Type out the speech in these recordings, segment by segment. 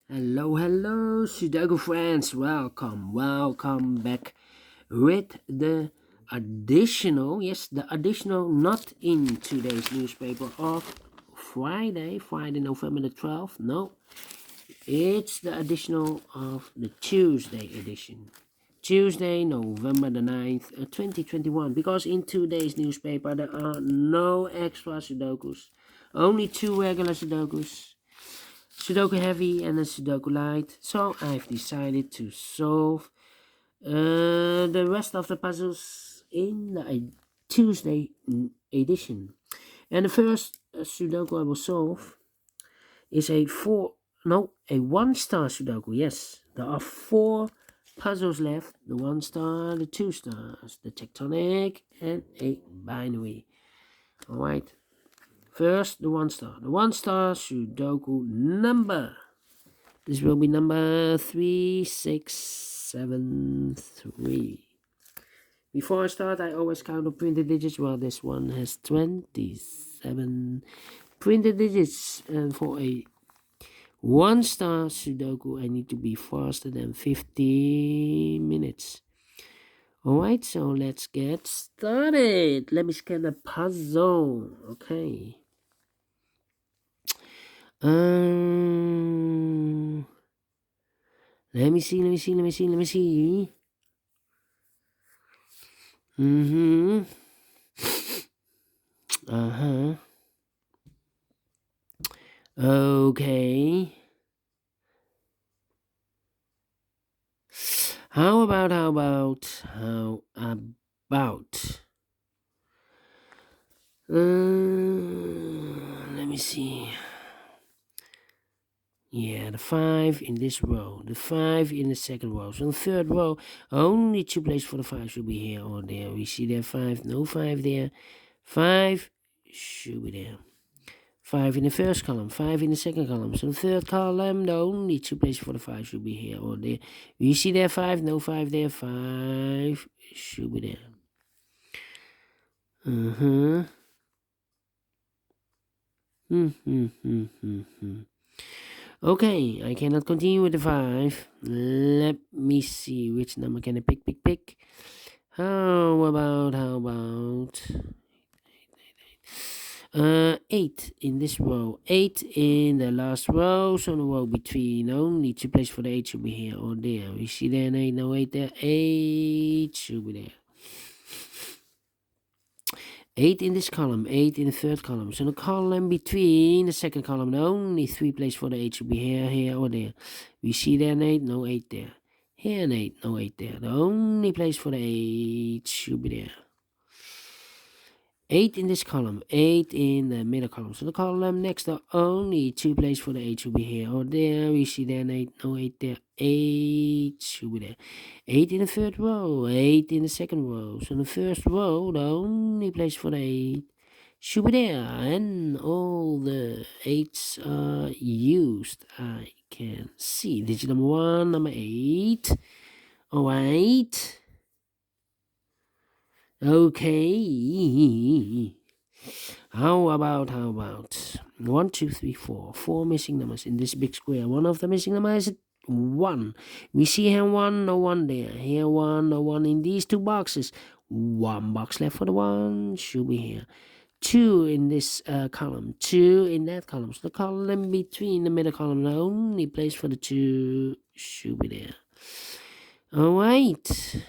Hello, Sudoku friends. Welcome back with the additional, not in today's newspaper of Friday, November the 12th. No, it's the additional of the Tuesday edition. Tuesday, November the 9th, 2021. Because in today's newspaper there are no extra Sudokus, only two regular Sudokus. Sudoku Heavy and a Sudoku Light. So I've decided to solve the rest of the puzzles in the Tuesday edition. And the first Sudoku I will solve is a one star Sudoku. Yes, there are four puzzles left: the 1 star, the 2 stars, the tectonic, and a binary. All right. First, the 1 star. The 1 star Sudoku number. This will be number 3673. Before I start, I always count the printed digits. Well, this one has 27 printed digits. And for a 1 star Sudoku, I need to be faster than 50 minutes. Alright, so let's get started. Let me scan the puzzle. Okay. Let me see. Okay. How about let me see. Yeah, the 5 in this row, the 5 in the second row. So in the third row, only two places for the 5 should be here or there. We see there 5, no 5 there. 5 should be there. 5 in the first column, 5 in the second column. So the third column, the only two places for the 5 should be here or there. We see there 5, no 5 there. 5 should be there. Okay, I cannot continue with the 5. Let me see which number can I pick. How about 8 in this row, 8 in the last row, so the row between, only two places for the 8 should be here or there. We see there an 8, no 8 there, 8 should be there. 8 in this column, 8 in the third column. So the column between the second column, only 3 places for the 8 should be here or there. We see there an 8, no 8 there. Here an 8, no 8 there. The only place for the 8 should be there. 8 in this column, 8 in the middle column. So the column next, the only 2 places for the 8 should be here or there. We see there an 8, no 8 there. 8 should be there. 8 in the third row, 8 in the second row. So in the first row, the only place for the 8 should be there. And all the 8s are used. I can see digit number 1, number 8. Alright. Okay. How about 1, 2, 3, 4. 4 missing numbers in this big square. One of the missing numbers is 1. We see here 1, no 1 there. Here 1, no 1 in these two boxes. 1 box left for the 1 should be here. 2 in this column, 2 in that column. So the column between the middle column, the only place for the 2 should be there. Alright.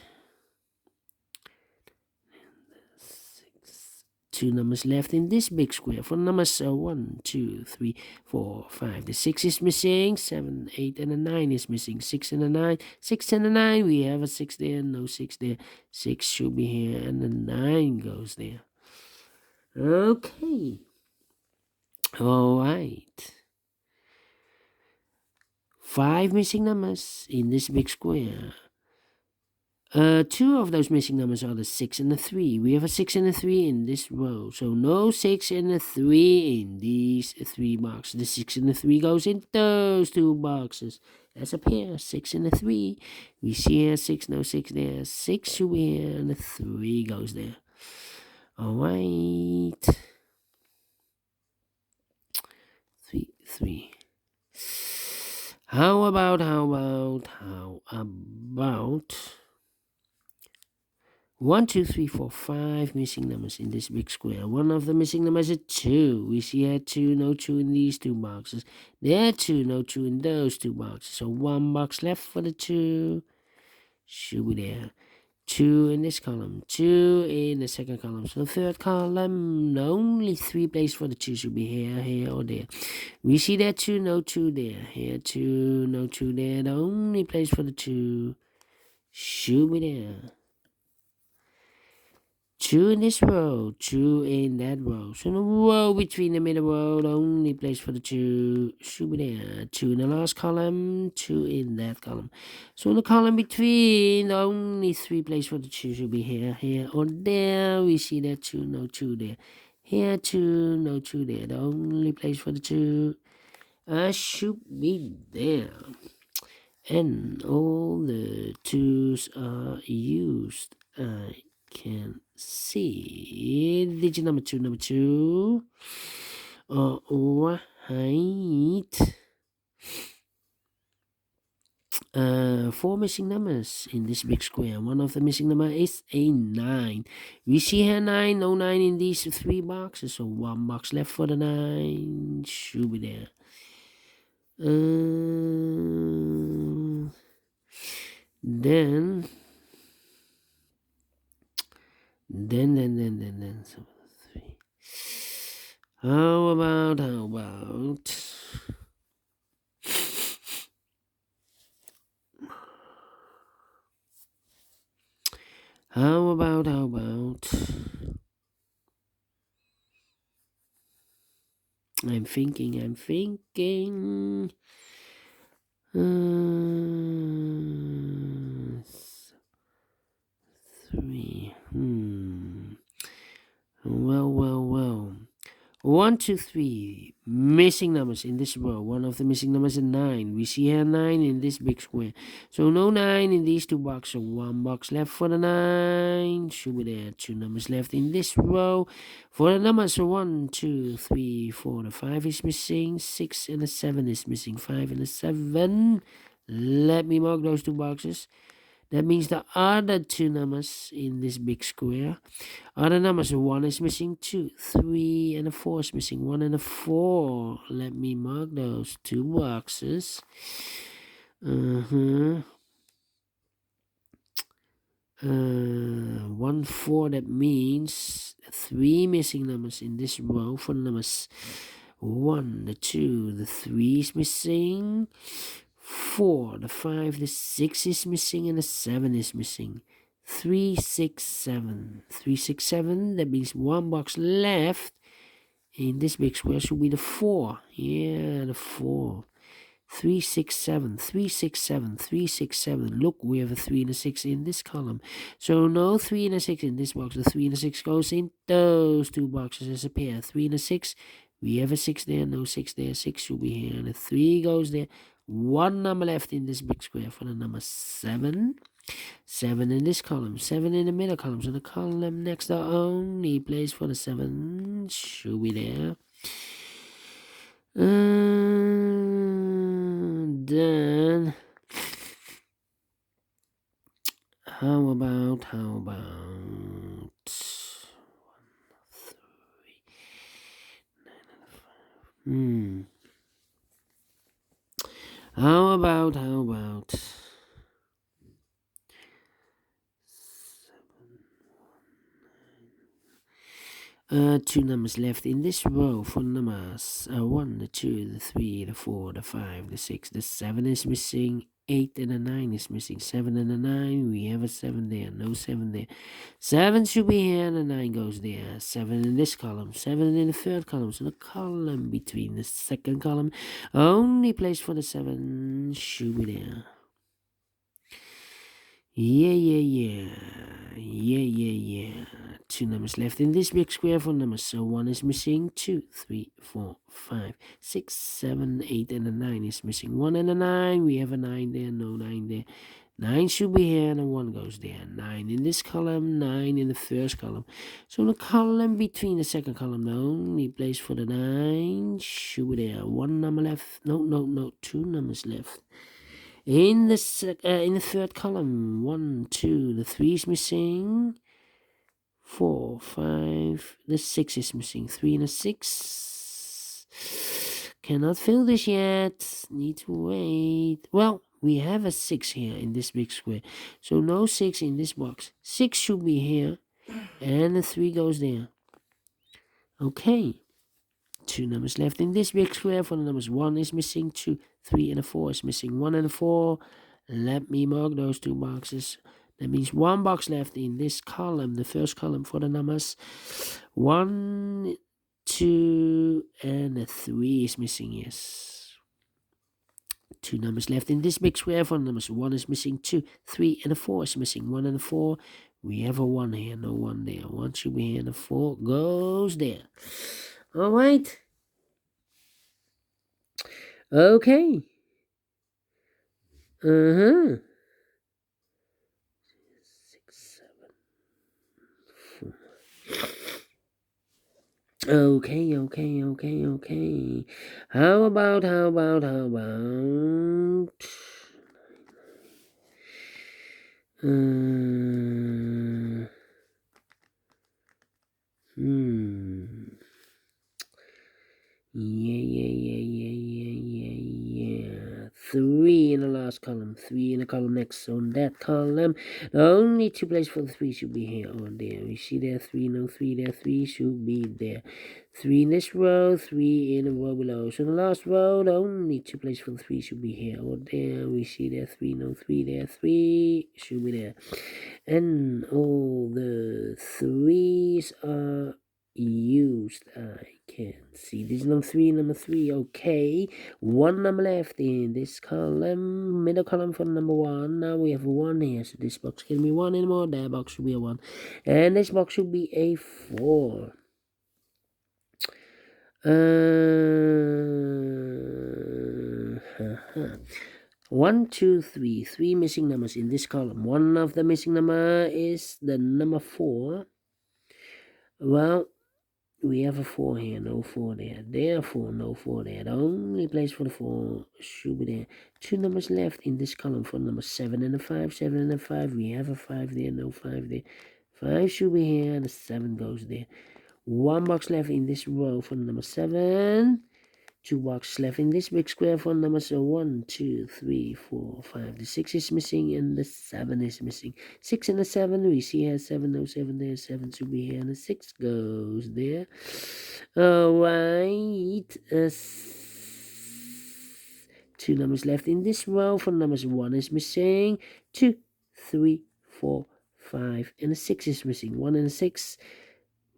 2 numbers left in this big square. For numbers 1, 2, 3, 4, 5. The 6 is missing. 7, 8, and a 9 is missing. 6 and a 9. 6 and a 9. We have a 6 there. No 6 there. 6 should be here. And the 9 goes there. Okay. Alright. 5 missing numbers in this big square. 2 of those missing numbers are the 6 and the 3. We have a 6 and a 3 in this row. So no 6 and a 3 in these 3 boxes. The 6 and the 3 goes in those 2 boxes. As a pair, 6 and a 3. We see here 6, no 6 there. 6 should be here and the 3 goes there. Alright. 3. How about 1, 2, 3, 4, 5 missing numbers in this big square. One of the missing numbers is 2. We see here 2, no 2 in these two boxes. There 2, no 2 in those two boxes. So 1 box left for the 2. Should be there. 2 in this column, 2 in the second column. So the third column, only 3 places for the 2 should be here, here, or there. We see there 2, no 2 there. Here 2, no 2 there. The only place for the 2 should be there. 2 in this row, 2 in that row. So the row between the middle row, the only place for the 2 should be there. 2 in the last column, 2 in that column. So in the column between, the only 3 places for the 2 should be here, here, or there. We see that 2, no 2 there. Here 2, no 2 there. The only place for the 2 should be there. And all the 2's are used. I can see digit number 2. Right. 4 missing numbers in this big square. One of the missing number is a 9. We see here 9, no 9 in these 3 boxes. So 1 box left for the 9. Should be there. Then so 3. How about I'm thinking 3. Well. 1, 2, 3 missing numbers in this row. One of the missing numbers is 9. We see here 9 in this big square. So no 9 in these 2 boxes. So 1 box left for the 9. Should be there. 2 numbers left in this row. For the numbers, so 1, 2, 3, 4. The 5 is missing. 6 and the 7 is missing. 5 and the 7. Let me mark those 2 boxes. That means the other 2 numbers in this big square. Other numbers, 1 is missing, 2, 3, and a 4 is missing. 1 and a 4. Let me mark those 2 boxes. 1, 4, that means 3 missing numbers in this row. For the numbers 1, the 2, the 3 is missing. 4, the 5, the 6 is missing, and the 7 is missing. 3, 6, 7. 3, 6, 7. That means 1 box left in this big square should be the 4. Yeah, the 4. 3, 6, 7. 3, 6, 7. 3, 6, 7. Look, we have a 3 and a 6 in this column. So no 3 and a 6 in this box. The 3 and a 6 goes in those 2 boxes as a pair. 3 and a 6. We have a 6 there, no 6 there. 6 should be here, and the 3 goes there. 1 number left in this big square for the number 7. 7 in this column, 7 in the middle column. So the column next, the only place for the 7 should be there. Then how about 1, 3, 9 and 5. How about 2 numbers left in this row for numbers 1, the 2, the 3, the 4, the 5, the 6, the 7 is missing. 8 and a 9 is missing. 7 and a 9, we have a 7 there, no 7 there. 7 should be here, and a 9 goes there. 7 in this column, 7 in the third column. So the column between the second column, only place for the 7 should be there. Yeah. 2 numbers left in this big square for numbers. So 1 is missing, 2, 3, 4, 5, 6, 7, 8, and a 9 is missing. 1 and a 9, we have a 9 there, no 9 there. 9 should be here, and a 1 goes there. 9 in this column, 9 in the first column. So the column between the second column, the only place for the 9 should be there. 1 number left. No, 2 numbers left. In the third column, 1, 2, the 3 is missing. 4, 5, the 6 is missing. 3 and a 6. Cannot fill this yet. Need to wait. Well, we have a 6 here in this big square. So no 6 in this box. 6 should be here. And the 3 goes there. Okay. 2 numbers left in this big square. For the numbers 1 is missing, 2, 3, and a 4 is missing. 1 and a 4. Let me mark those 2 boxes. That means 1 box left in this column, the first column for the numbers 1, 2, and a 3 is missing, yes. 2 numbers left in this big square. For the numbers 1 is missing, 2, 3, and a 4 is missing. 1 and a 4. We have a 1 here, no 1 there. 1 should be here, and a 4 goes there. All right. Okay. 6, 7, 4. Okay. How about? Yeah. 3 in the last column, 3 in the column next. So in that column, the only 2 places for the 3 should be here or there. We see there 3, no 3 there, 3 should be there. 3 in this row, 3 in the row below. So in the last row, the only 2 places for the 3 should be here or there. We see there 3, no 3 there, 3 should be there. And all the 3s are used. I can see this number 3, okay. 1 number left in this column, middle column for number 1. Now we have 1 here, so this box can be 1 anymore. That box should be a 1, and this box should be a 4. 1, 2, 3. 3 missing numbers in this column. One of the missing number is the number 4. Well, we have a 4 here, no 4 there. Therefore, no 4 there. The only place for the 4 should be there. 2 numbers left in this column for number 7 and a 5. 7 and a 5. We have a 5 there, no 5 there. 5 should be here, and the 7 goes there. 1 box left in this row for number 7. 2 boxes left in this big square for numbers 1, 2, 3, 4, 5. The 6 is missing and the 7 is missing. 6 and the 7, we see here 7, no 7 there, 7 should be here, and the 6 goes there. Alright. 2 numbers left in this row for numbers 1 is missing, 2, 3, 4, 5, and the 6 is missing. 1 and a 6.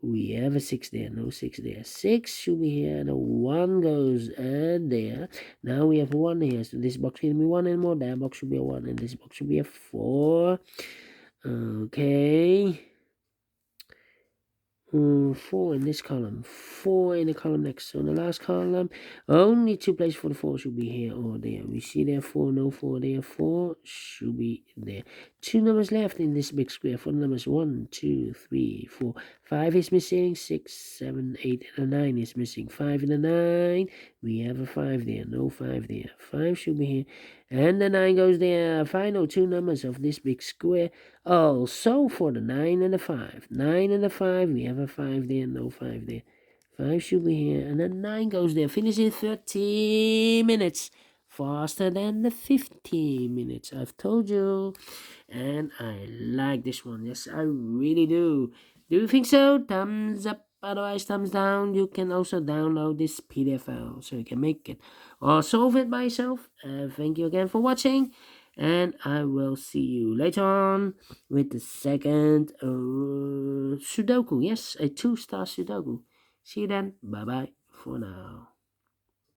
We have a 6 there, no 6 there. 6 should be here, and a 1 goes there. Now we have 1 here, so this box can be 1 anymore. That box should be a 1, and this box should be a 4. Okay. 4 in this column, 4 in the column next. So in the last column, only 2 places for the 4 should be here or there. We see there 4, no 4 there, 4 should be there. 2 numbers left in this big square. For the numbers 1, 2, 3, 4, 5 is missing, 6, 7, 8, and a 9 is missing. 5 and a 9, we have a 5 there, no 5 there. 5 should be here, and the 9 goes there. Final 2 numbers of this big square. Also for the 9 and the 5. 9 and the 5, we have a 5 there, no 5 there. 5 should be here, and then 9 goes there. Finish in 30 minutes. Faster than the 15 minutes, I've told you. And I like this one. Yes, I really do. Do you think so? Thumbs up. Otherwise, thumbs down. You can also download this PDF file so you can make it or solve it by yourself. Thank you again for watching. And I will see you later on with the second Sudoku. Yes, a 2-star Sudoku. See you then. Bye-bye for now.